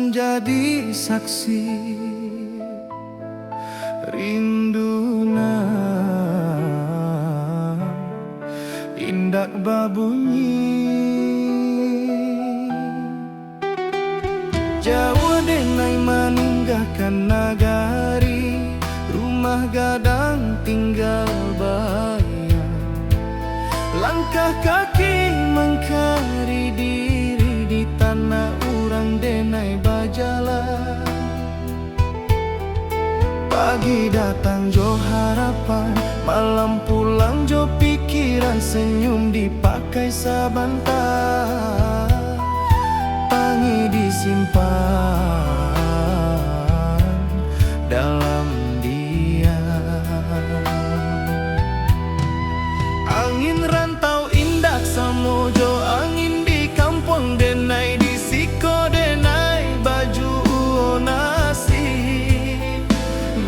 menjadi saksi rinduna indak babunyi Jawa denai meninggalkan nagari, rumah gadang tinggal bayang. Langkah kaki mengkari diri di tanah urang denai bajalan. Pagi datang jo harapan, malam pulang jo pikiran, senyum dipakai sabantar. Pangi disimpan dalam diam. Angin rantau indak samojo, angin di kampung denai di siko denai baju nasi.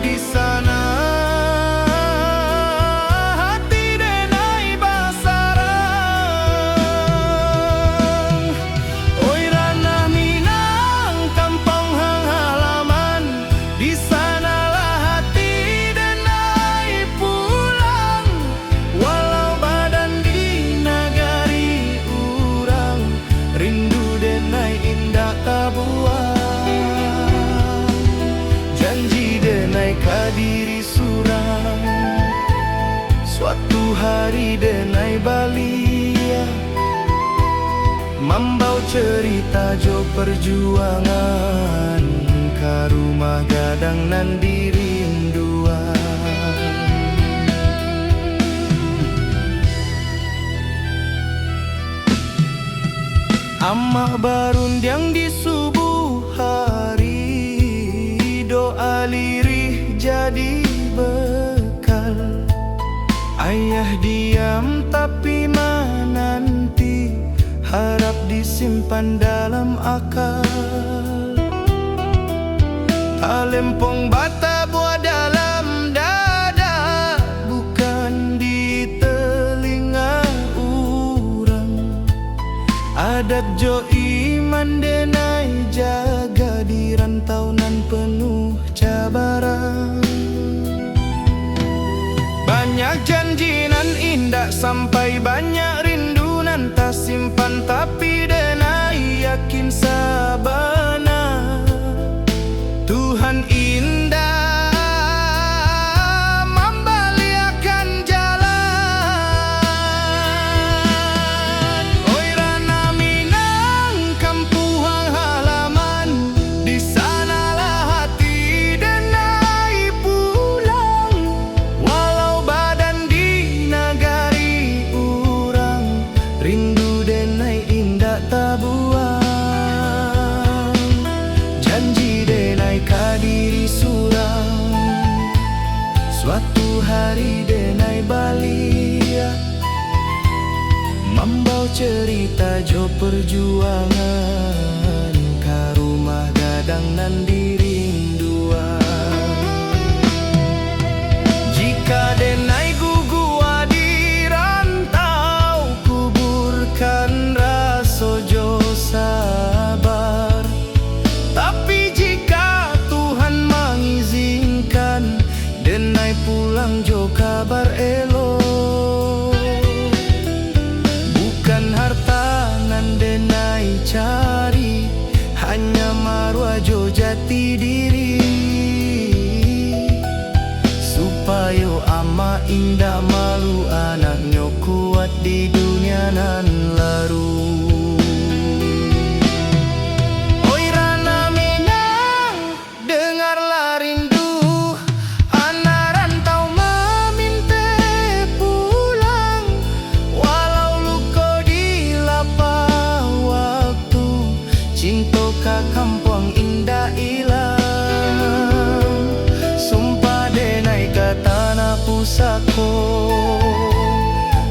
Di sana hati denai basarang. Oi ranah Minang kampung hang halaman, di sanalah hati denai pulang. Walau badan di nagari urang, rindu denai indah tabuang. Janji denai kadiri surang, suatu hari denai balia. Mambau cerita jo perjuangan, ka rumah gadang nan dirinduan. Amah barundiang di subuh hari, doa lirih jadi bekal. Ayah diam tapi menanti, harap disimpan dalam akal. Talempong bata buah dalam dada, bukan di telinga urang. Adat jo iman denai jaga di rantau nan penuh cabaran. Banyak janji nan indah sampai banyak rindu nan tak simpan, tapi denai yakin sabana Tuhan indah membaliakan jalan. Oi ranah Minang kampung halaman, di sanalah hati denai pulang. Walau badan di nagari urang, rindu denai indah tabuang. Janji denai kadiri surang, suatu hari denai balia. Mambau cerita jo perjuangan, ka rumah gadang nan dirinduan. Jika denai gugua di rantau, kuburkan raso jo sabar. Tapi jika Tuhan mengizinkan, denai pulang jo kabar elok. Bukan harta nan denai cari, hanya marwah jo jati diri. Supaya ama indah malu anaknya kuat di dunia nan laru. Oi ranah Minang, dengarlah rindu, anak rantau meminta pulang. Walau luka di lapang waktu, cinta ka kampung indah ilang. Sumpah denai ka tanah pusako,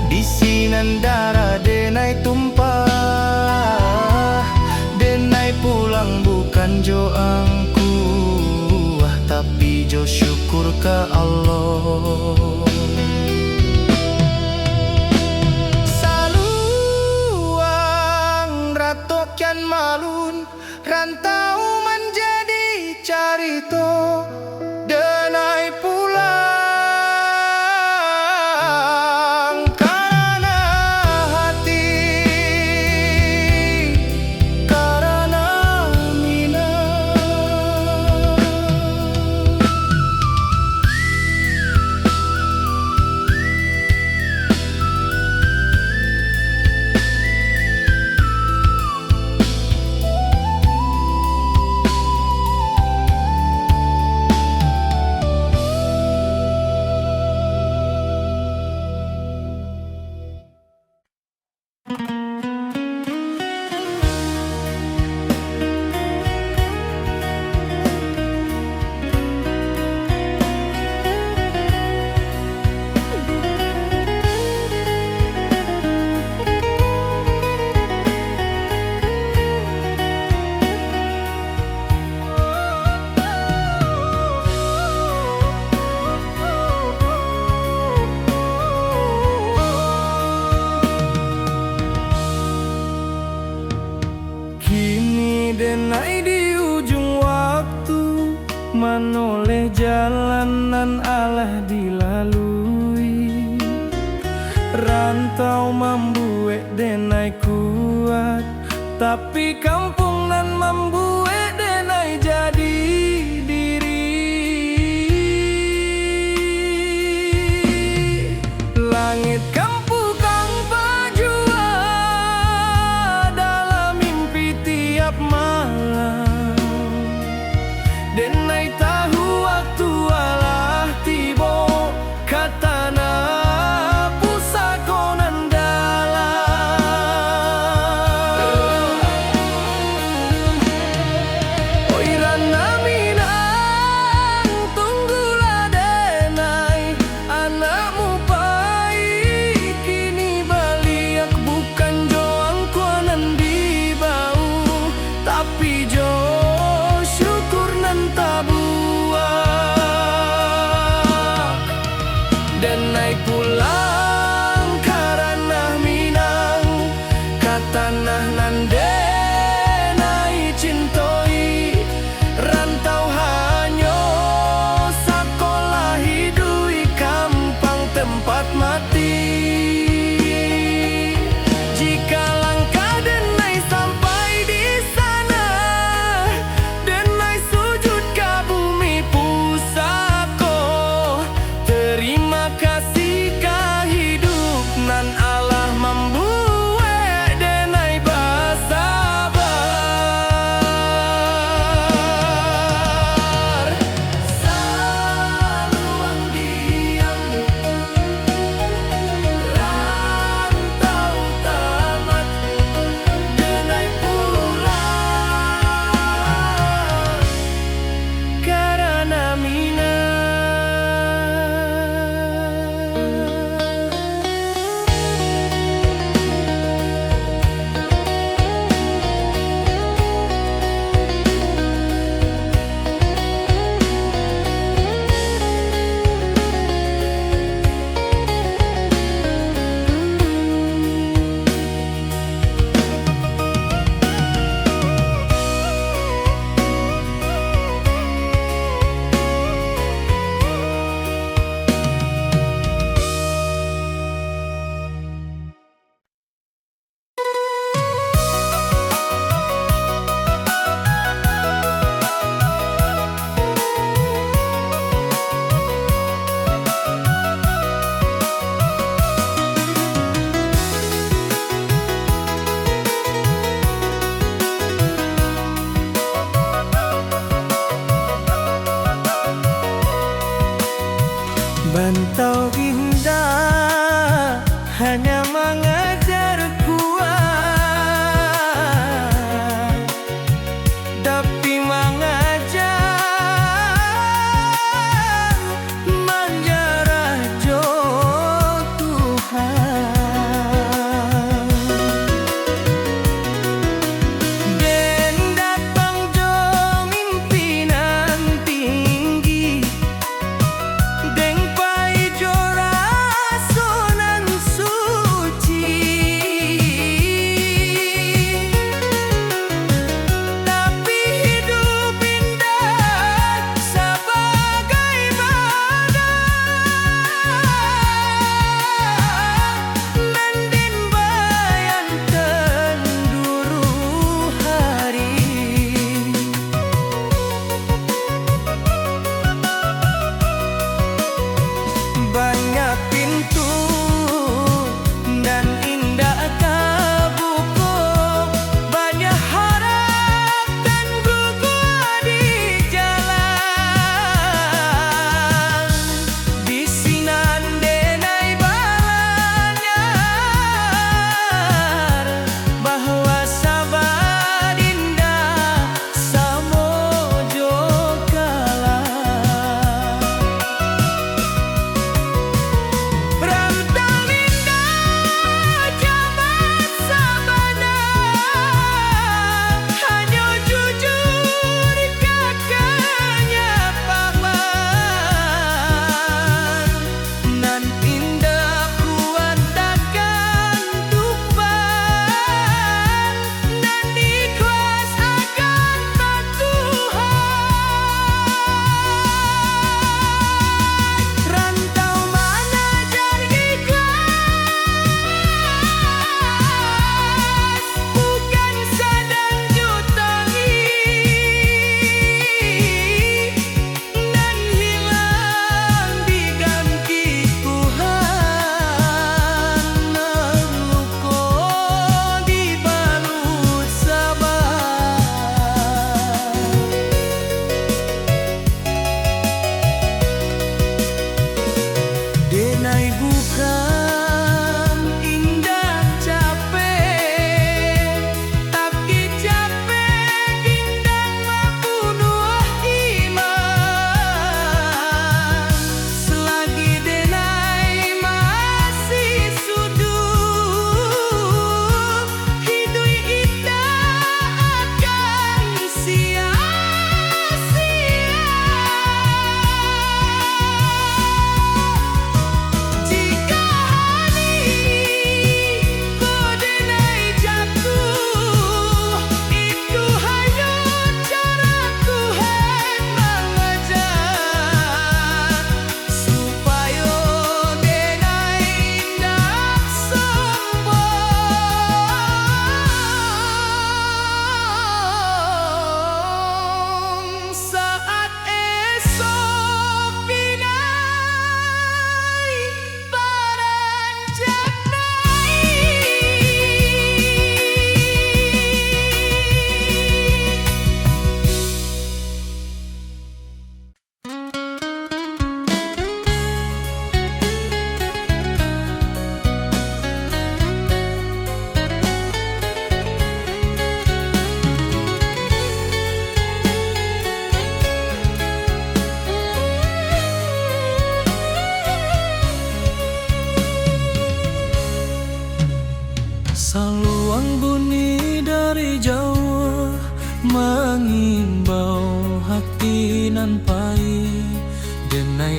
di sinan darah denai tumpah. Denai pulang bukan jo angku, tapi jo syukur ke Allah. Saluang ratokan malun, rantau nan alah dilalui. Rantau membuat denai kuat, tapi kampung nan membuat denai jadi diri. Langit kampu kang pajua dalam mimpi tiap malam. Denai tahu waktu alah tibo, katana pusakonan dalam. Oi rana minang tunggulah denai, anakmu pai kini baliak bukan joang kuanan di bau, tapi jo syukur nan tabuak. Denai pulang karena minang, katanah nan denai cintoi. Rantau hanyo sakolah hidui kampang tempat mati. Jika langkah denai sampai di sana, denai sujud ke bumi pusako. Terima kasih ka hidup nan Allah membuat denai bersabar. Saluang diam, rantau tamat, denai pulang karena minang. Bantau indah hanya mengajar kuat, tapi mengajar menjarah jo Tuhan. Den datang jo mimpinan tinggi, deng pai jo rasonan su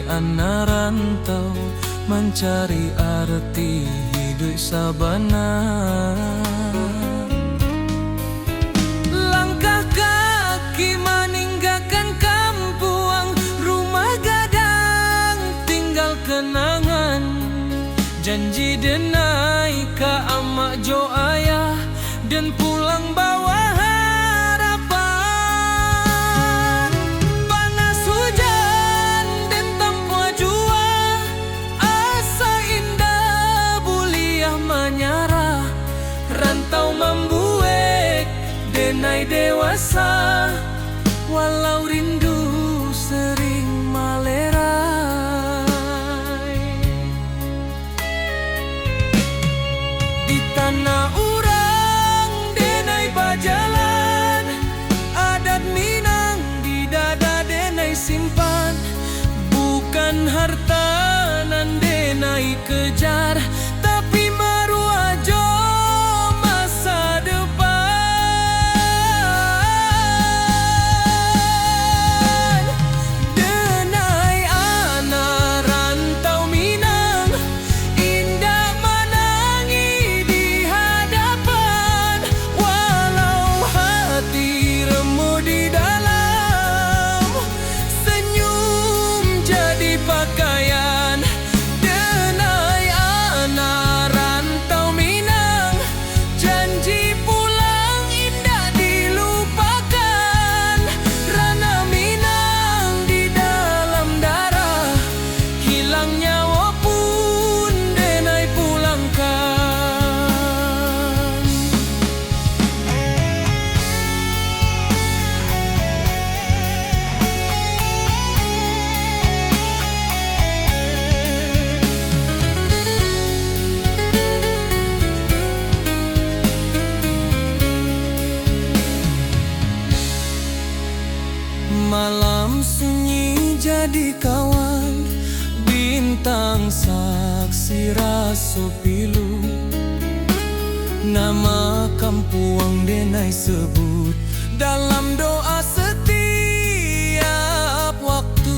denai anak rantau mencari arti hidup sabana. Langkah kaki meninggalkan kampung, rumah gadang tinggal kenangan. Janji denai ka amak jo ayah dan pulang bawa harapan. Panas hujan dan tanpa jua, asa indah buliah menyarah. Rantau membuat denai dewasa, walau rindu sering malerai. Di tanah urang denai bajalan, adat Minang di dada denai simpan. Bukan harta nan denai kejar, tapi maruah jo masa depan. Denai anak rantau Minang, indah menangi di hadapan. Walau hati remuk di dalam, senyum jadi pakaian. Denai anak rantau Minang, janji pulang indah dilupakan. Rana Minang di dalam darah, hilang nyawa pun denai pulangkan. Malam sunyi jadi kawan, bintang saksi raso pilu. Nama kampung denai sebut dalam doa setiap waktu.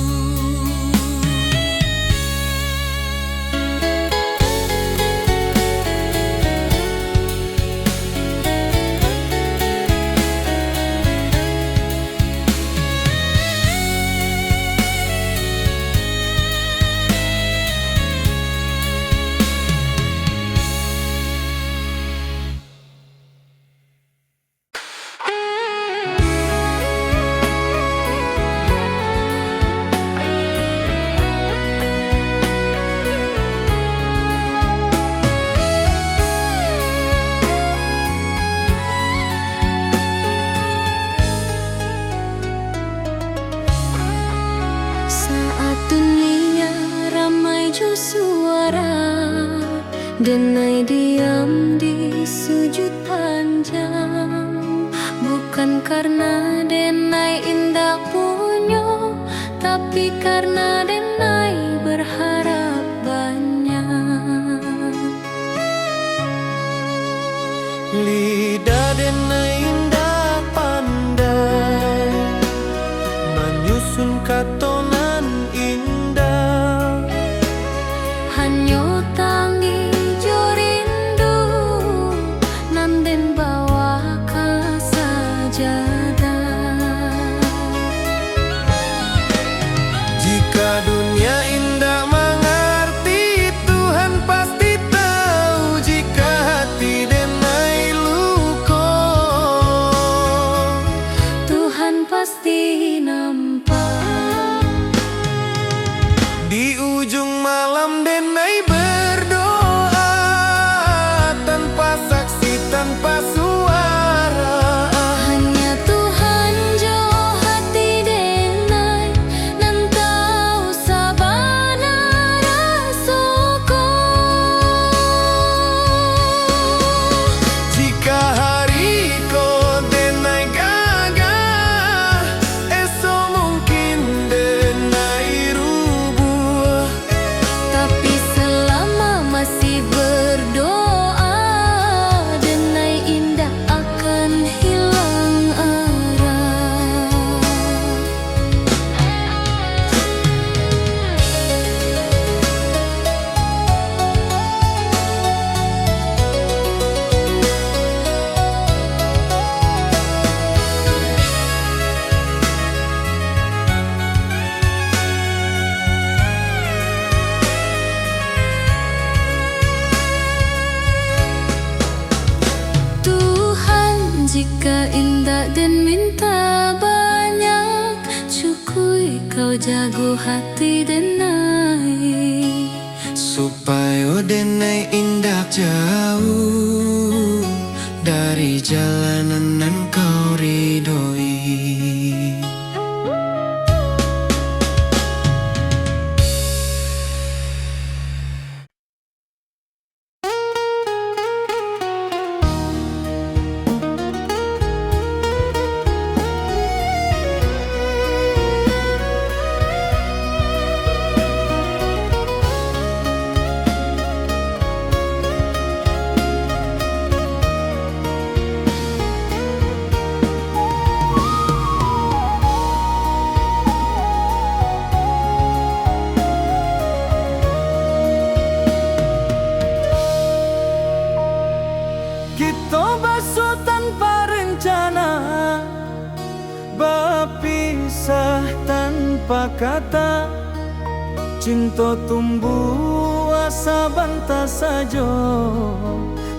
Saat dunia ramai jo suara, denai diam di sujud panjang. Bukan karena denai indah punyo, tapi karena denai berharap banyak. Lidah denai indah pandai menyusun katonan indah. Hanyo tangi jo rindu, nanden bawa ka sajadah. Jika dan minta banyak, cukui kau jago hati denai, supaya denai indah jauh dari jalanan yang kau ridhoi. Kita basuh tanpa rencana, berpisah tanpa kata. Cinta tumbuh asa bantah saja,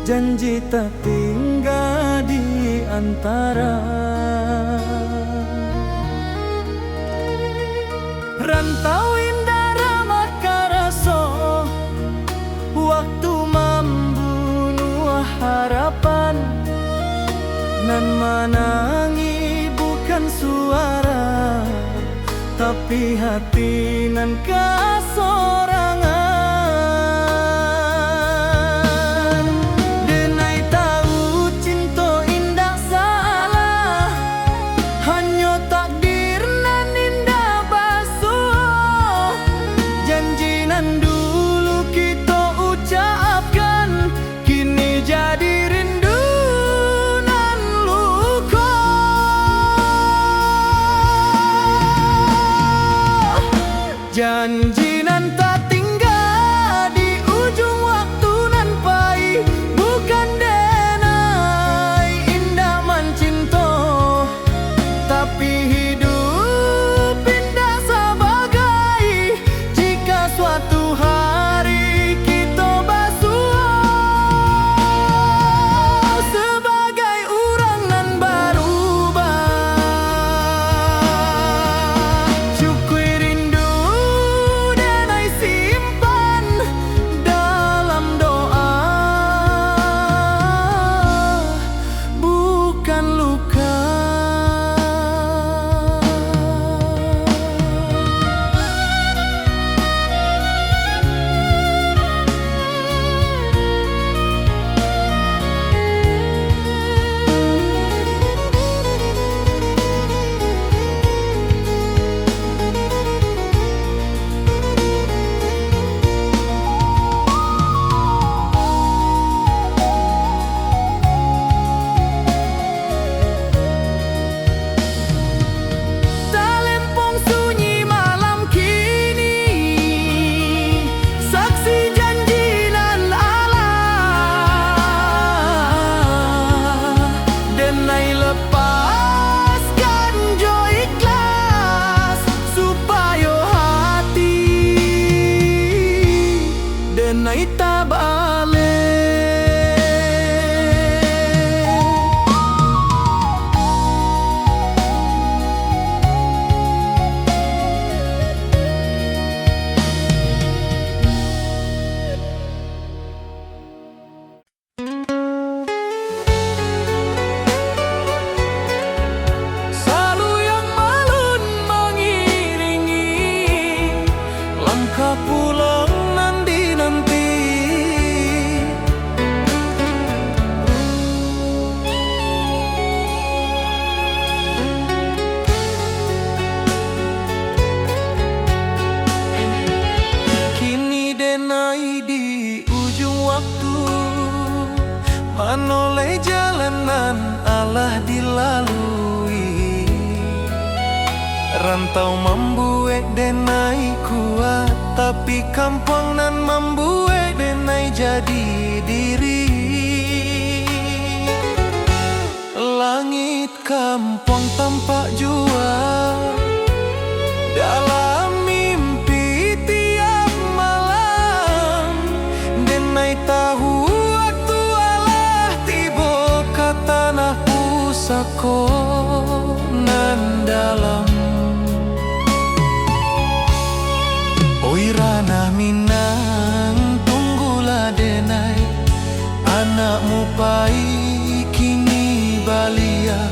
janji tak tinggal di antara. Rantau indah ramah karaso, waktu membunuh harapan. Nan menangi bukan suara, tapi hati nan kasorangan. Denai tahu cinta indah salah, hanya takdir nan indah basuh. Janji nan dulu kita ucapkan, kini jadi rindu nan luka. Janji nan tak tinggal di ujung waktu nan pahit, bukan denai indah mencinta, tapi hidup indah sebagai jika suatu hari kita basuh sebagai orang nan berubah. Syukuri rindu denai simpan dalam doa, bukan luka. Talempong sunyi malam kini, saksi janji nan Allah. Denai lepaskan jo ikhlas, supaya hati denai tak balik. Salu yang malun mengiringi langkah pulang nanti-nanti. Kini denai di ujung waktu, menoleh jalanan Allah dilalui. Rantau membuat denai kuat, tapi kampung nan membuat denai jadi diri. Langit kampung tampak jua dalam mimpi tiap malam. Denai tahu waktu Allah tiba ke tanah pusaka. Oi ranah Minang, tunggulah denai, anakmu pai kini balia.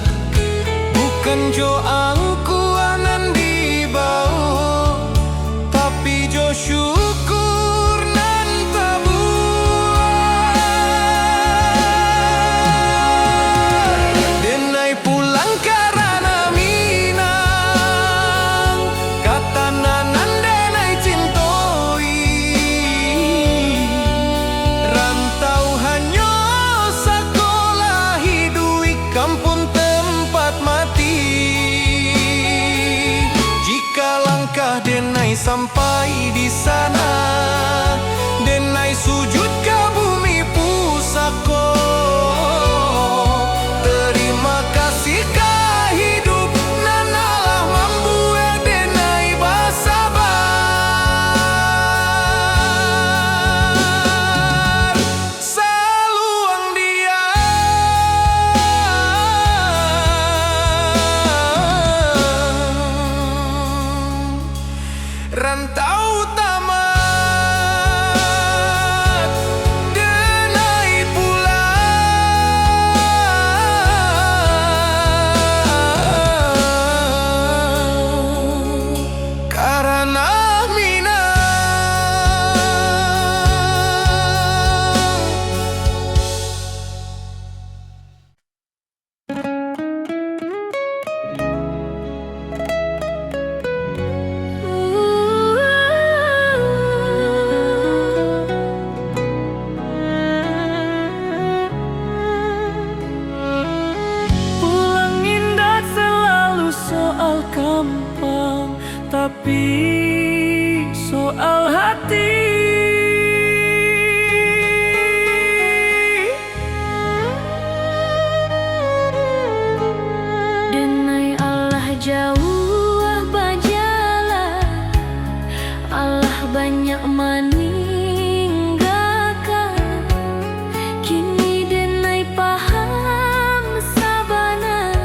Bukan jo angku anan di bau, tapi jo syukur nan tabuai. Denai pulang karena Minang, kata nanan denai cintoi. Rantau hanya sekolah hidui kampung tempat mati. Jika langkah denai sampai di sana, denai sujud ke bumi pusako. Terima kasih ke hidup nan Allah membuat denai bersabar. Saluang dia rantau tamat, denai pulang karena Minang. Pulang indah selalu soal gampang, tapi soal hati. Denai Allah jauh bajalah, Allah banyak meninggalkan. Kini denai paham sabana,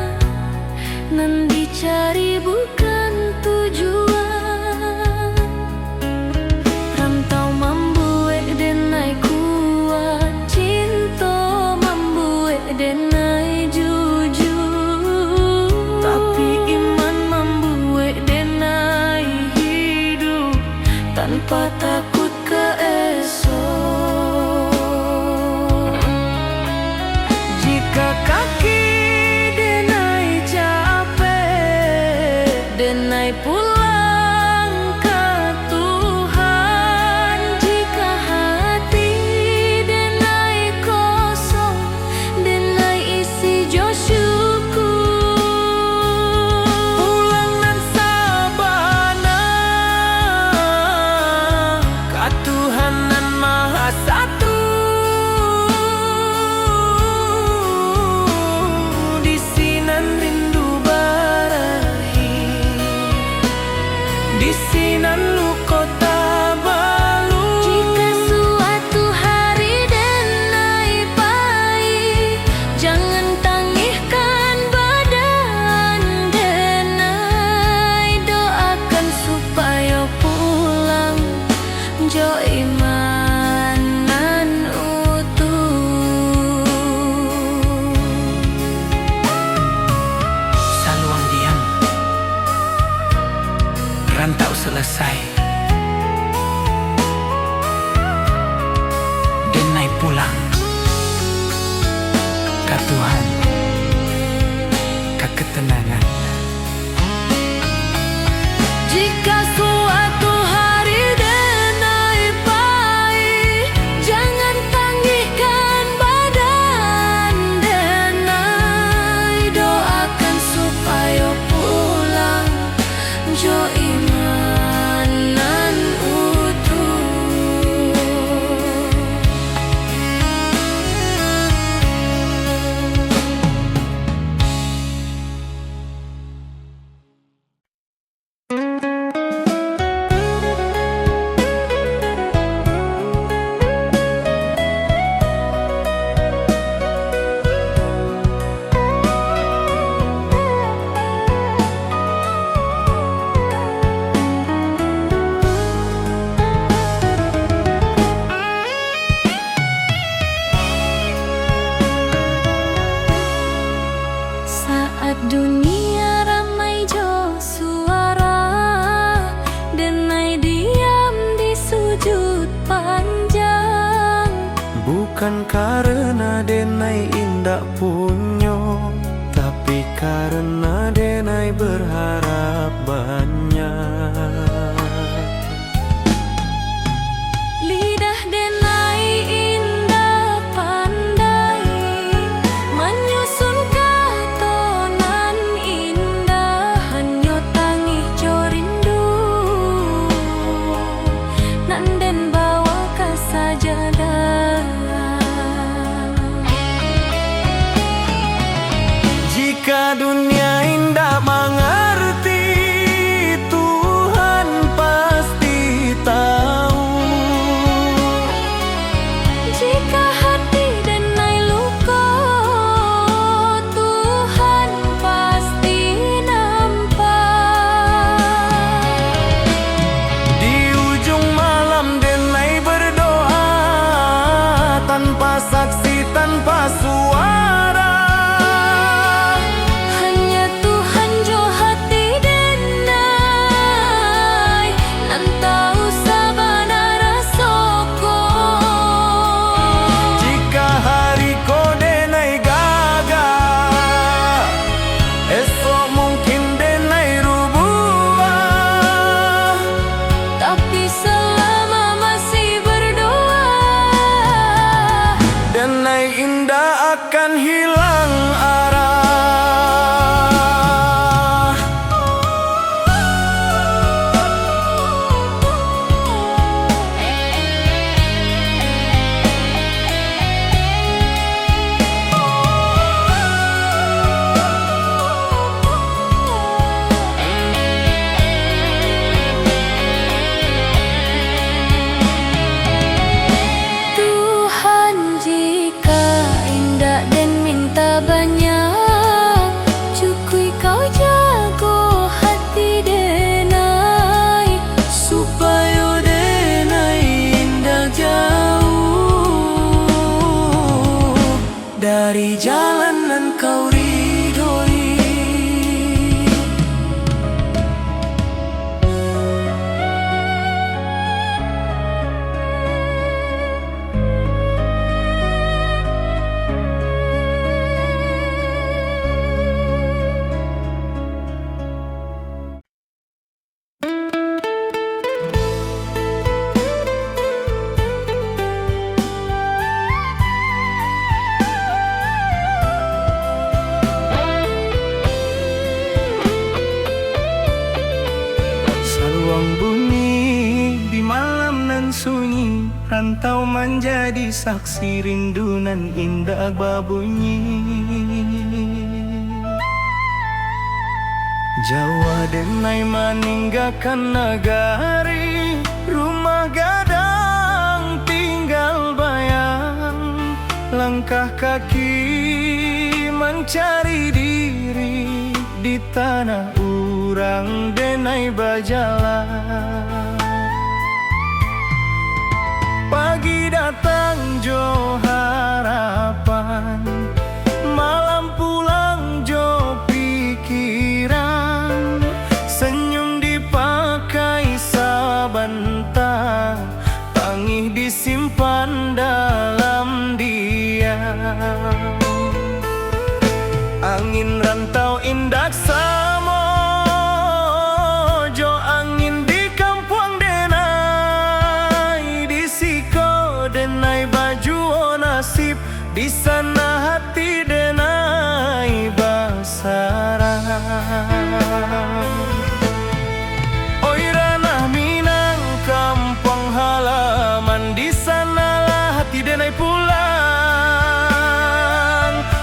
nan dicari bukan tujuan. Rantau membuat denai kuat, cinta membuat denai jujur. Tapi iman membuat denai hidup tanpa takut ke esok. Jika kaki denai capek, denai pulang ke Tuhan. Jika hati denai kosong, denai isi jo syukur. Pulang nan sabana, Bukan karena denai indak punyo, tapi karena denai berharap banyak. Lidah denai indah pandai menyusun katonan indah, hanya tangih jo rindu nanden bawa ke sajadah. Jika dunia indah mengerti, Tuhan pasti tahu. Jika hati denai luka, Tuhan pasti nampak. Di ujung malam denai berdoa, tanpa saksi, tanpa suara. Hanya Tuhan jo hati denai, nan tahu sabana rasoko. Jika hari ko denai gagal, esok mungkin denai rubah. Tapi selama masih berdoa, Denai indah akan hilang arah. Tuhan jika indah dan minta banyak, cukui kau jago hati denai, Supaya denai indah jauh dari jalanan kau ridhoi. Saluang bunyi di malam nan sunyi, rantau menjadi saksi rindu nan indah babunyi. Jawa denai meninggalkan negari, rumah gadang tinggal bayang. Langkah kaki mencari diri di tanah urang denai bajalan. Pagi datang jo harapan, malam pulang jo pikiran. Senyum dipakai sabanta, tangih disimpan dalam diam. Angin rantau indak samo, jo angin di kampung denai. Di siko denai baju o nasib, di sana hati denai basarang. Oi ranah Minang kampung halaman, di sanalah hati denai pulang.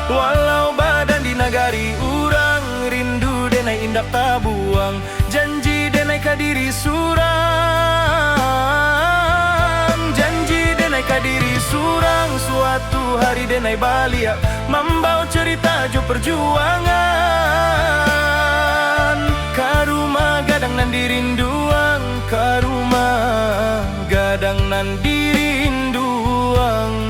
Walau badan di nagari urang, rindu denai indak tabuang. Janji denai kadiri surang, janji denai kadiri surang. Suatu hari denai balia, membawa cerita jo perjuangan. Karuma gadang nan dirinduang, karuma gadang nan dirinduang.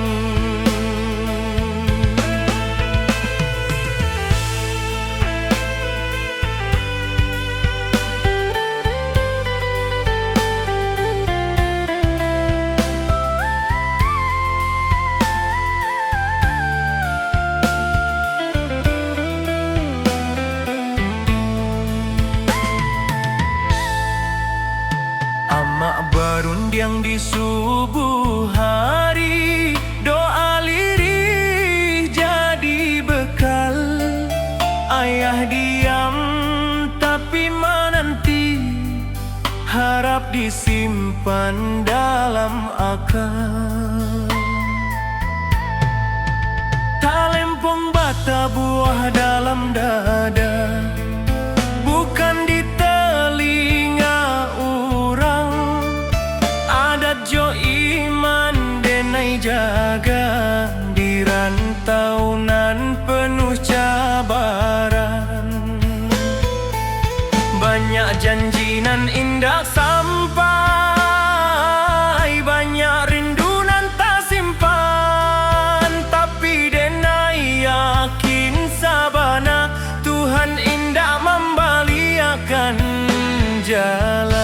di subuh hari, doa lirih jadi bekal. Ayah diam tapi menanti, harap disimpan dalam akal. Talempong bata buah dalam dada, bukan di telinga orang. Adat jo iman denai jaga, di rantau nan penuh cabaran. Banyak janji nan indah sampai, banyak rindu nan tak simpan. Tapi denai yakin sabana, Tuhan indah membaliakan jalan.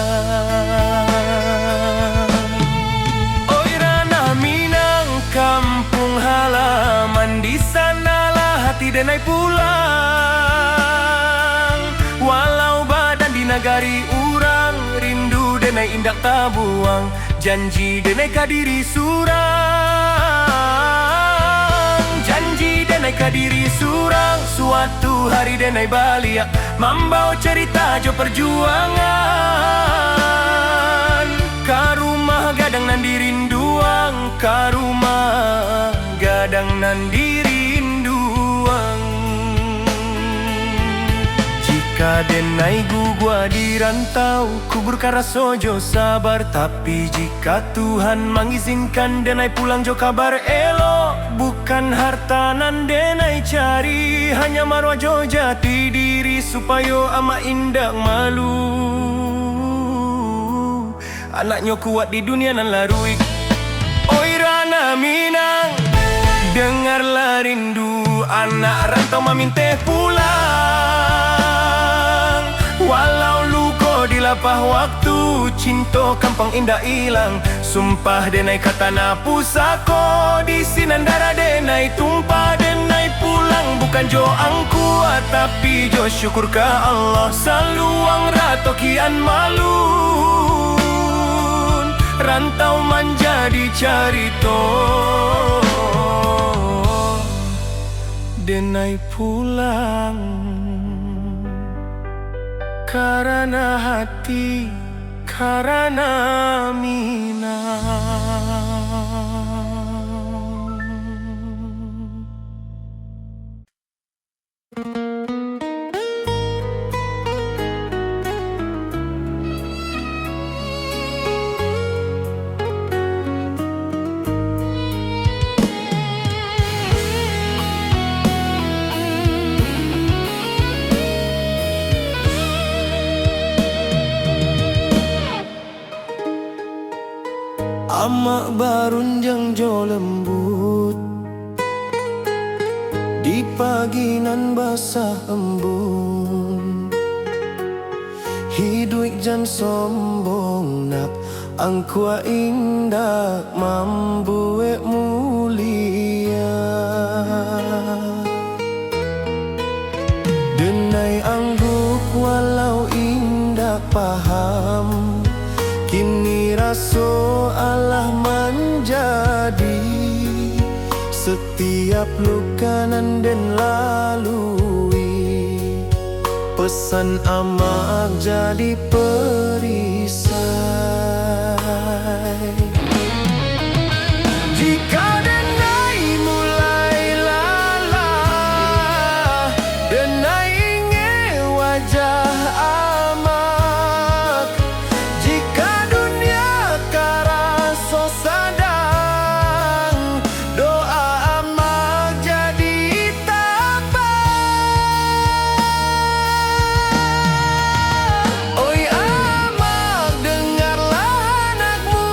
Oi ranah Minang, kampung halaman, di sanalah hati denai pulang. Walau badan di nagari urang, rindu denai indak tabuang, janji denai kadiri surang. Janji denai kadiri surang, suatu hari denai balik membawa cerita jo perjuangan. Ka rumah gadang nan dirinduang, ka rumah gadang nan dirinduang. Jika denai gua di rantau, kuburkan rasa jo sabar. Tapi jika Tuhan mengizinkan denai pulang jo kabar elo, bukan harta nan denai cari, hanya marwah jo jati diri, supaya ama indak malu. Anaknya kuat di dunia nan larui. Oi ranah Minang, dengarlah rindu anak rantau memintih pulang. Walau luko di lapah waktu, cinta kampung indah hilang. Sumpah denai kata na pusako, di sinan darah denai tumpah. Denai pulang bukan jo angkuat, tapi jo syukur ke Allah. Saluang rato kian malun, rantau menjadi carito. Denai pulang karena hati, karena Minang. Amak barun jang jo lembut, di pagi nan basah embun. Hidup jan sombong nak, angkua indah mambuek mulia. Denai angguk walau indah paham, kini raso Allah menjadi setiap luka nan den lalui. Pesan amak jadi perisai. Jika denai mulai lalah, denai ingin wajah amak. Jika dunia karaso sadang, doa amak jadi tabah. Oi amak, dengarlah anakmu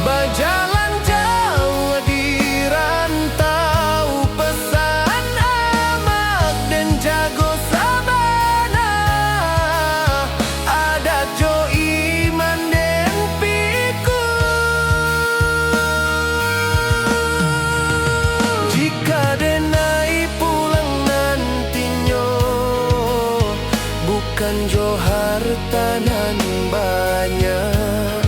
berjalan jauh di rantau. Pesan amak dan jago sabana, adat jo iman den pikul. Jika denai pulang nantinya, bukan jo harta nan banyak,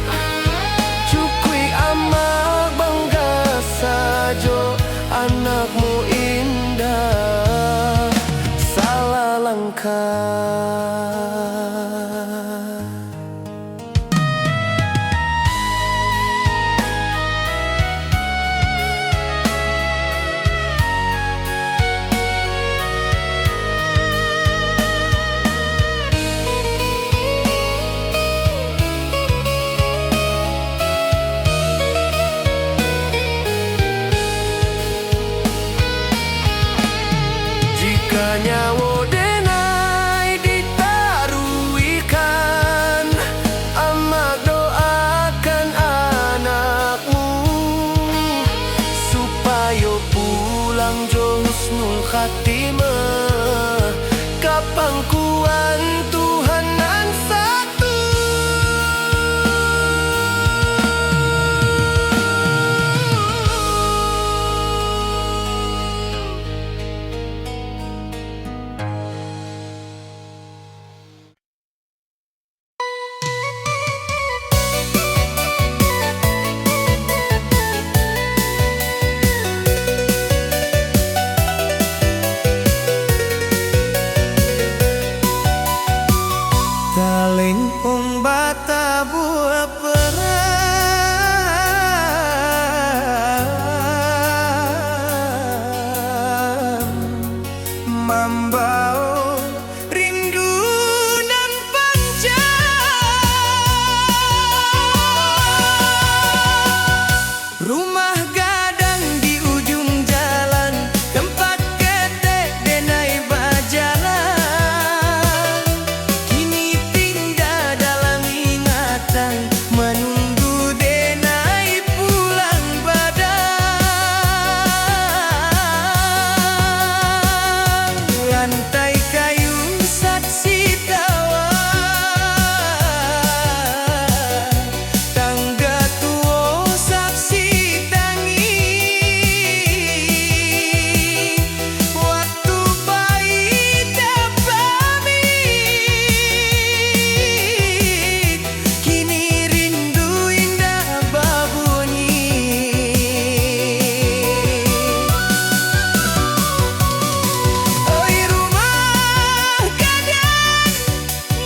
kapangkuan Tuhan nan satu. Talempong bata buah perang Mambao rindu nan panjang. Rumah gadang di ujung jalan, tempat ketek denai bajalan. Kini pindah dalam ingatan, menunggu denai pulang badang. Lantai kayu saksi tawa, tangga tua saksi tangi. Waktu bayi tak pamit, kini rindu indah babunyi. Oi rumah gadang,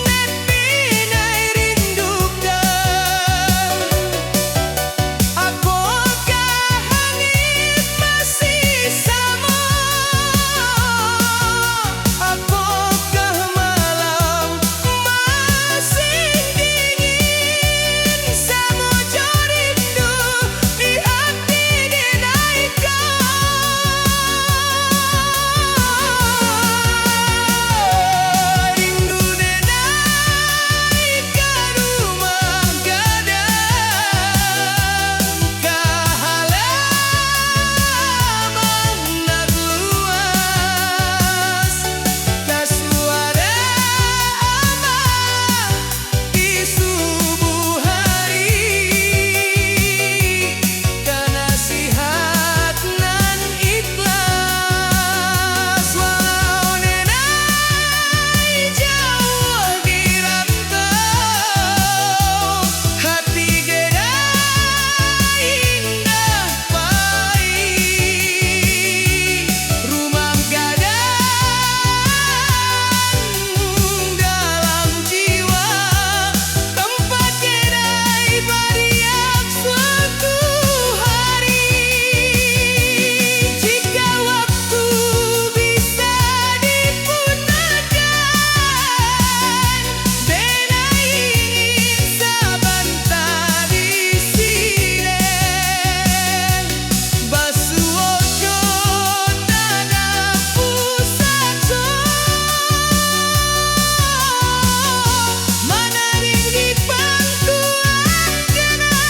nepi nai rindukan. Apakah langit masih sama? Apakah malam masih dingin? Samojo rindu di hati denaikan. Rindu denai ka rumah gadang, ka halaman nak luas, ka suara amah di subuh hari, ka nasihat nan ikhlas. Walau denai jauh di rantau, hati gedai indah pahit. Rumah gadang dalam jiwa, tempat gedai beriak suatu hari. Jika waktu bisa diputarkan, denai ingin sabanta di sini. Basuojo tanah pusaco, manaring di pangkuan kenangan.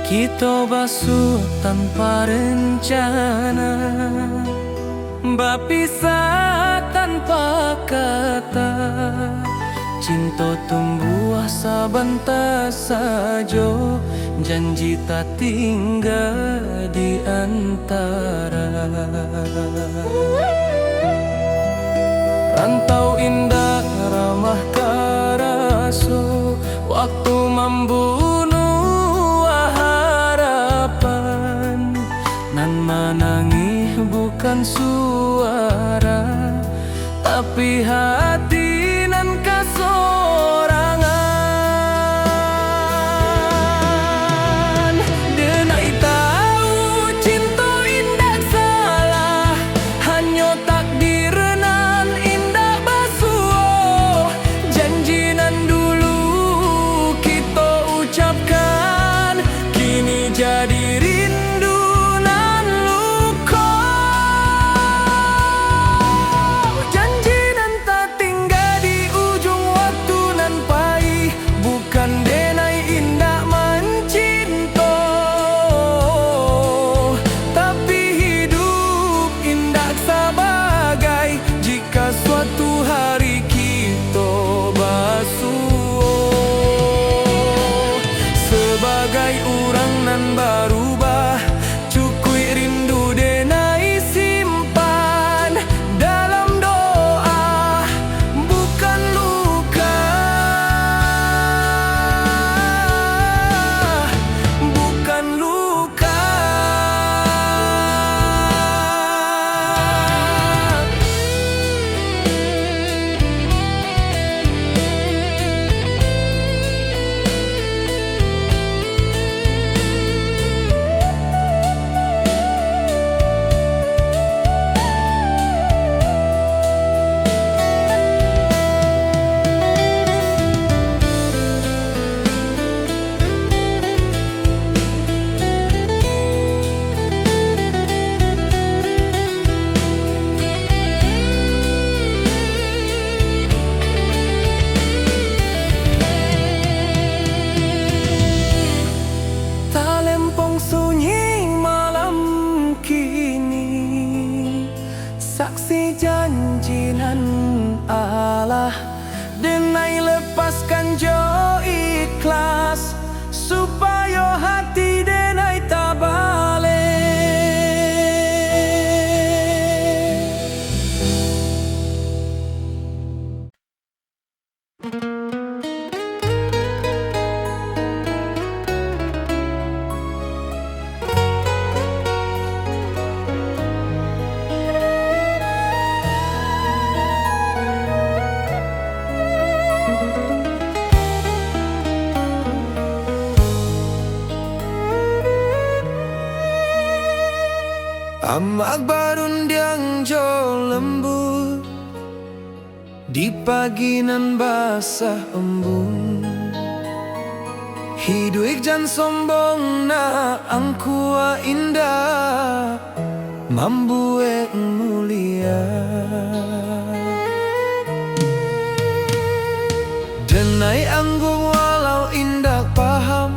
Kita basuh tanpa rencana, berpisah tanpa kata. Cinta tumbuh sabanta sajo, janji tak tinggal di antara. Rantau indah ramah karaso, waktu membunuh harapan. Nan menangis bukan suara, tapi hati nan kasorangan. Amak barundiang jo lembut di pagi nan basah embun. Hidup jan sombong na angkua indah mambue mulia. Denai anggung walau indah paham,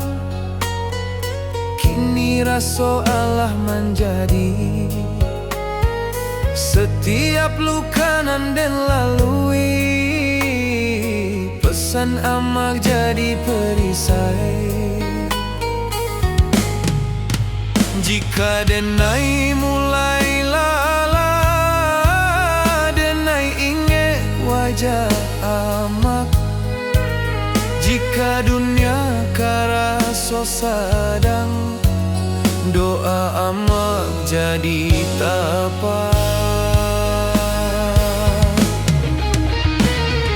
kini raso Allah menjadi. Setiap luka nan den lalui, pesan amak jadi perisai. Jika denai mulai lala, denai ingat wajah amak. Jika dunia karaso sadang, doa amak jadi tapak.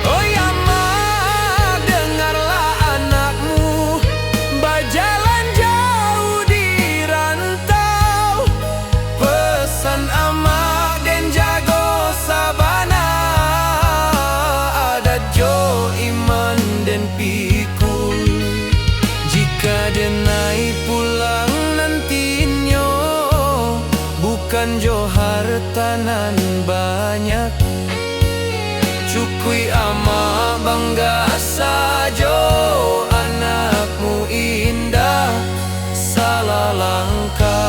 Oi amak, dengarlah anakmu berjalan jauh di rantau. Pesan amak den jago sabana, adat jo iman den pikul. Jika denai pulang nantinya, bukan jo harta nan banyak. Cukui ama bangga sajo, anakmu indah salah langkah.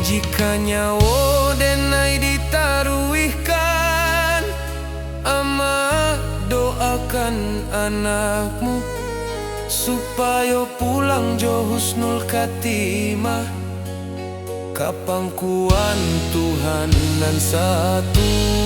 Jika nyawa denai ditaruhkan, amak doakan anakmu supaya pulang jo husnul khatimah. Kapangkuan Tuhan nan satu.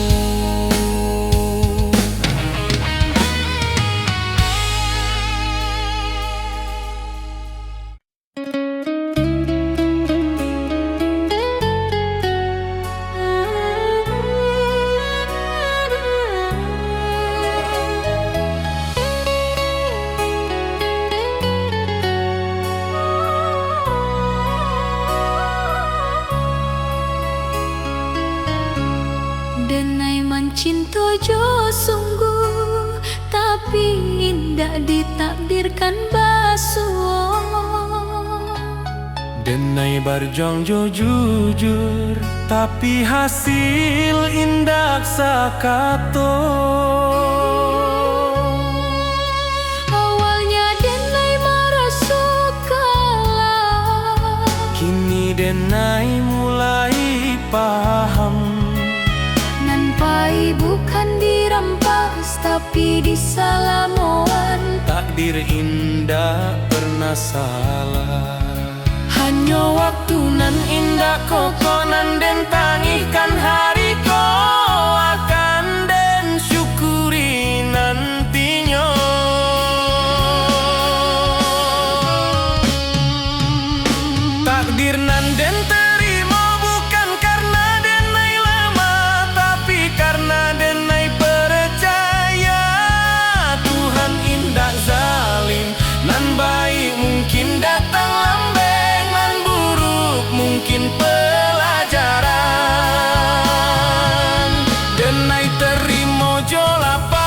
Denai mencinta jo sungguh, tapi indah ditakdirkan basuh. Denai berjuang jo jujur, tapi hasil indah sakato. Awalnya denai merasa kalah, Kini denai mulai paham. Nampai bukan dirampas tapi disalamoan. Takdir indah pernah salah. Hanya waktu nan indah kokonan den tangihkan hari ko akan den syukuri nantinya. Takdir nan den terima bukan karena denai lama, tapi karena denai percaya Tuhan indah zalim. Nan baik mungkin datang lambe, nan buruk mungkin pelajaran. Denai terima jo lapang,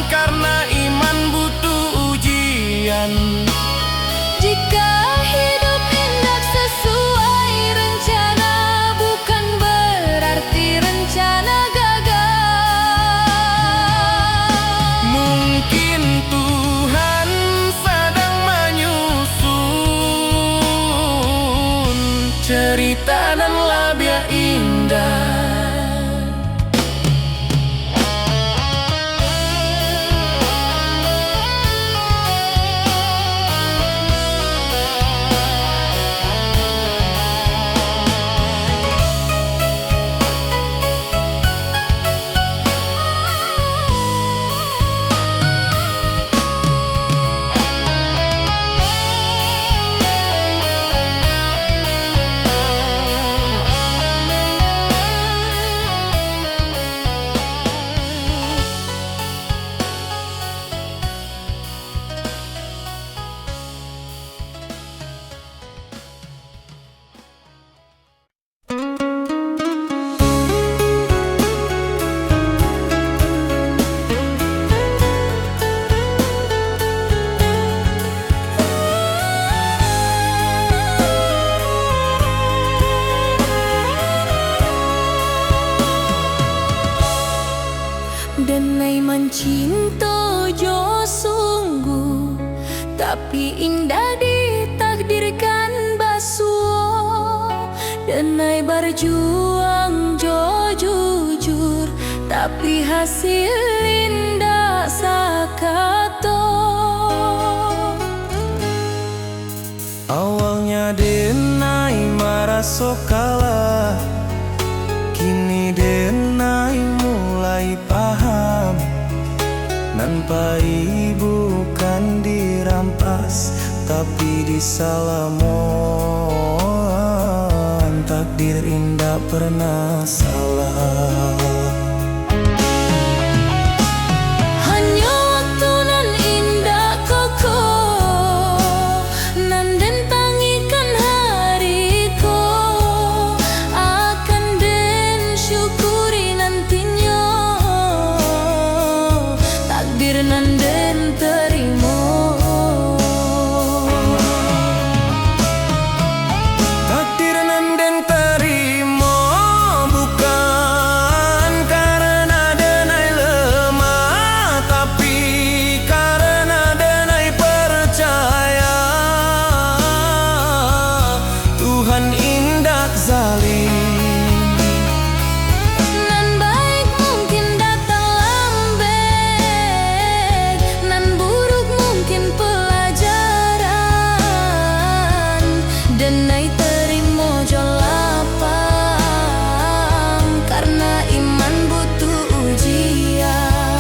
karena iman butuh ujian. Jika hidup hendak sesuai rencana, bukan berarti rencana gagal. Mungkin Tuhan sedang menyusun cerita dan labia indah. tapi indah ditakdirkan basuh. Denai berjuang jo jujur, tapi hasil indah sakato. Awalnya denai maraso kalah, kini denai mulai paham. Nanpai bukan dirampas, tapi disalamon. Takdir indah pernah salah. Hanya waktu nan indah koko, nan den tangikan hariko, akan den syukuri nantinya. Takdir nan den terima, Takdir nan den terima, bukan karena denai lemah, tapi karena denai percaya Tuhan indah zalim. nan baik mungkin datang lambat, nan buruk mungkin pelajaran. Denai terima jo lapang, karena iman butuh ujian.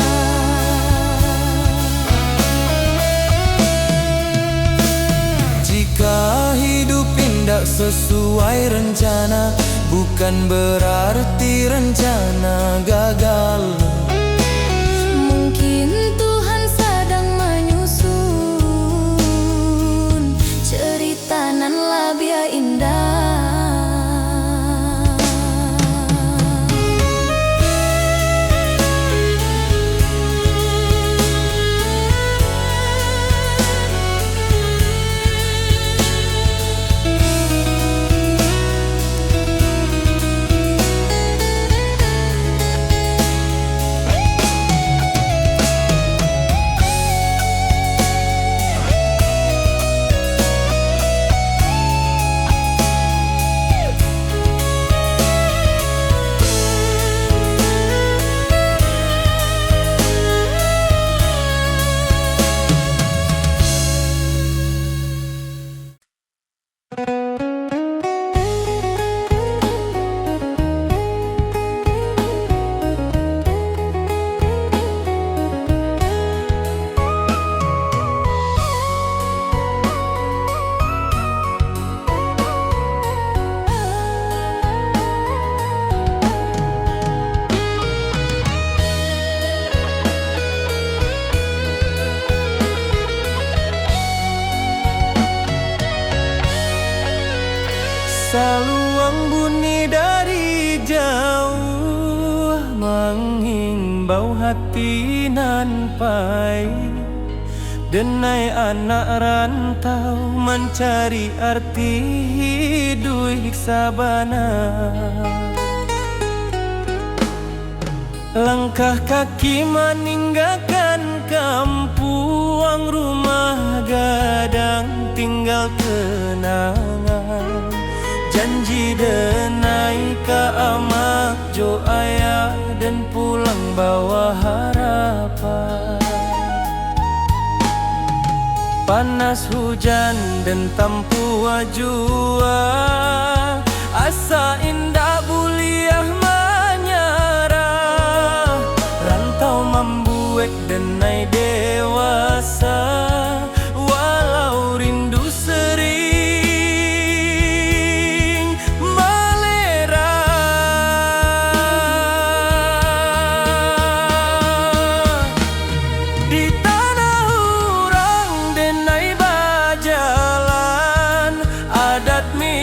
Jika hidup indah sesuai rencana, bukan berarti rencana gagal. Mungkin Tuhan sedang menyusun cerita nan labia indah. Saluang bunyi dari jauh, menghimbau hati nan pai. Denai anak rantau mencari arti hidup sabana. Langkah kaki meninggalkan kampung, rumah gadang tinggal kenangan. Janji denai ke amak jo ayah, dan pulang bawa harapan. Panas hujan dan tampu jua, asa indah buliah menyerah. Rantau membuat denai dewasa, walau rindu sering melera. Di tanah urang denai bajalan, adat mi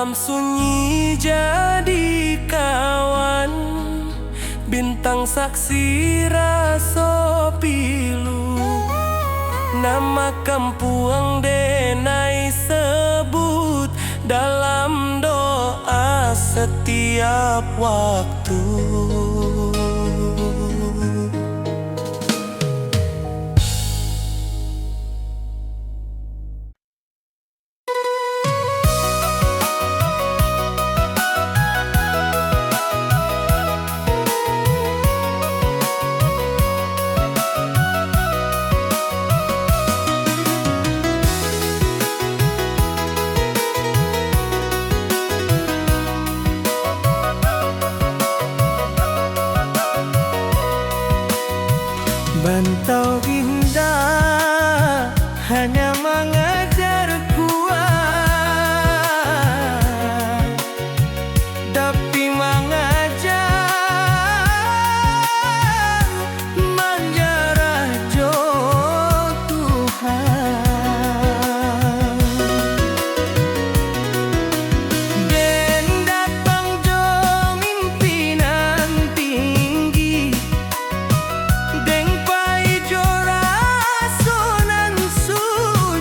Malam sunyi jadi kawan, bintang saksi raso pilu. Nama kampung denai sebut dalam doa setiap waktu. Bantau indah hanya mengajar kuat, tapi mengajar menjarah jo Tuhan. Den datang jo mimpinan tinggi, deng pai jo rasonan sunyi.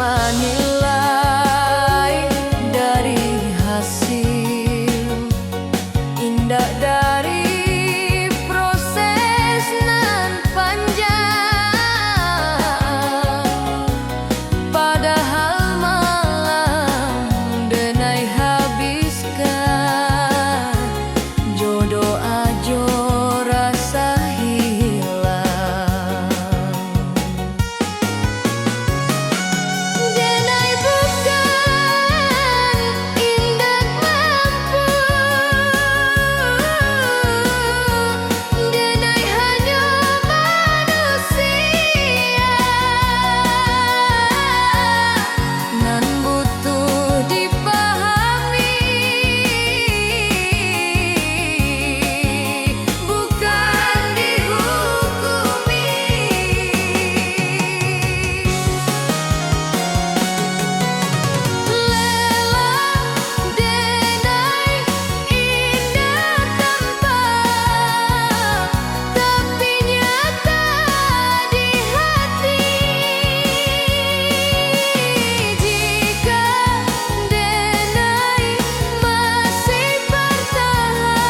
menilai dari hasil indah dari proses nan panjang, padahal malam denai habiskan jodoh ajo rasa hilang. Denai bukan indah mampu, denai hanya manusia nan butuh dipahami, bukan dihukumi. Lelah denai indah tampak, tapi nyata di hati. Jika denai masih bertahan,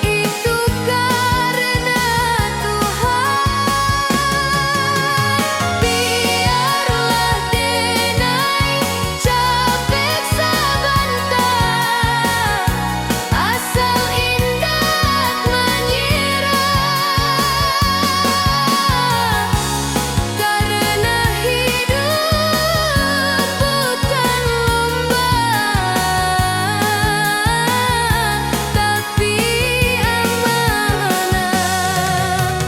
itu karena Tuhan. Biarlah denai capek sebentar, asal indah menyerah, karena hidup bukan lomba, tapi amanah.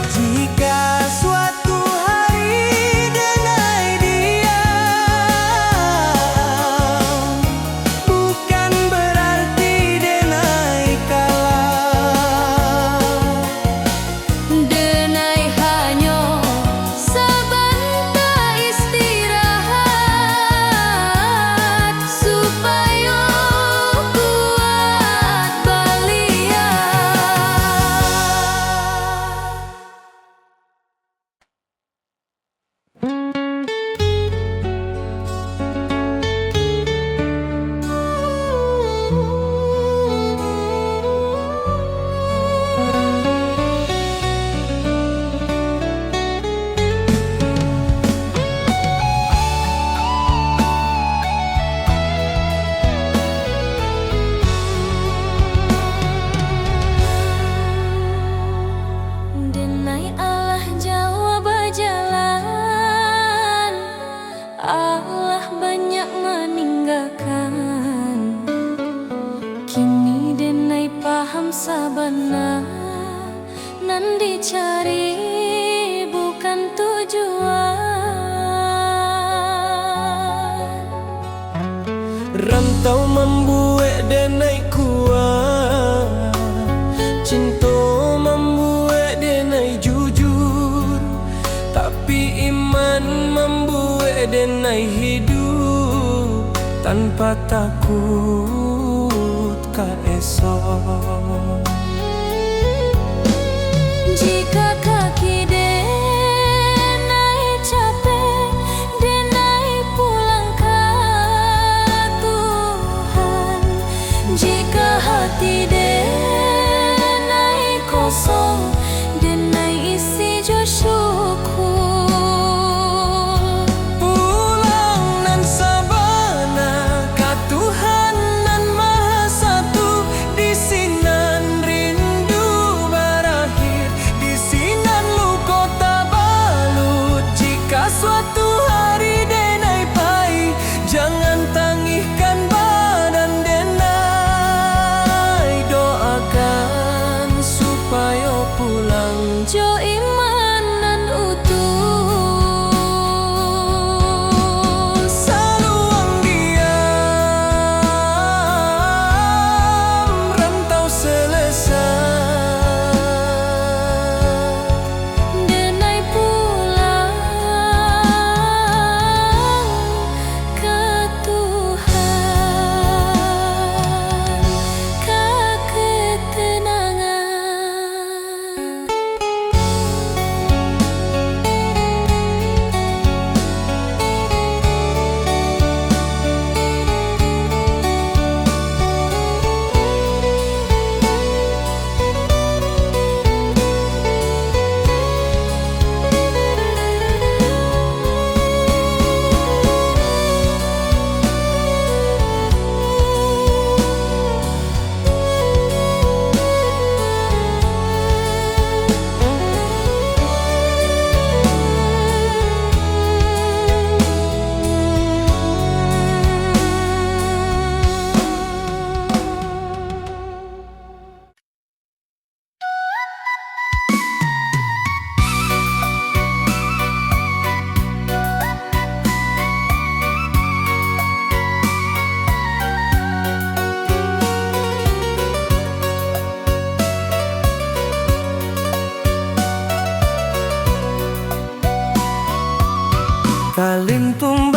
Jika suatu hari denai diam, bukan berarti denai kalah. Denai hanya sebentar istirahat, supaya kuat balian. Denai Allah jawab jalan, Allah banyak meninggalkan. Kini denai paham sabana nan dicari bukan tujuan. Rantau membuat denai kuat, cinta membuat denai jujur, tapi iman membuat denai hidup tanpa takut ka esok. Jika kaki denai capek, denai pulang ke Tuhan. Jika hati denai kosong, denai isi jo syukur. Pulang nan sabana ka Tuhan nan Maha Satu, di sinan Saling tumbuh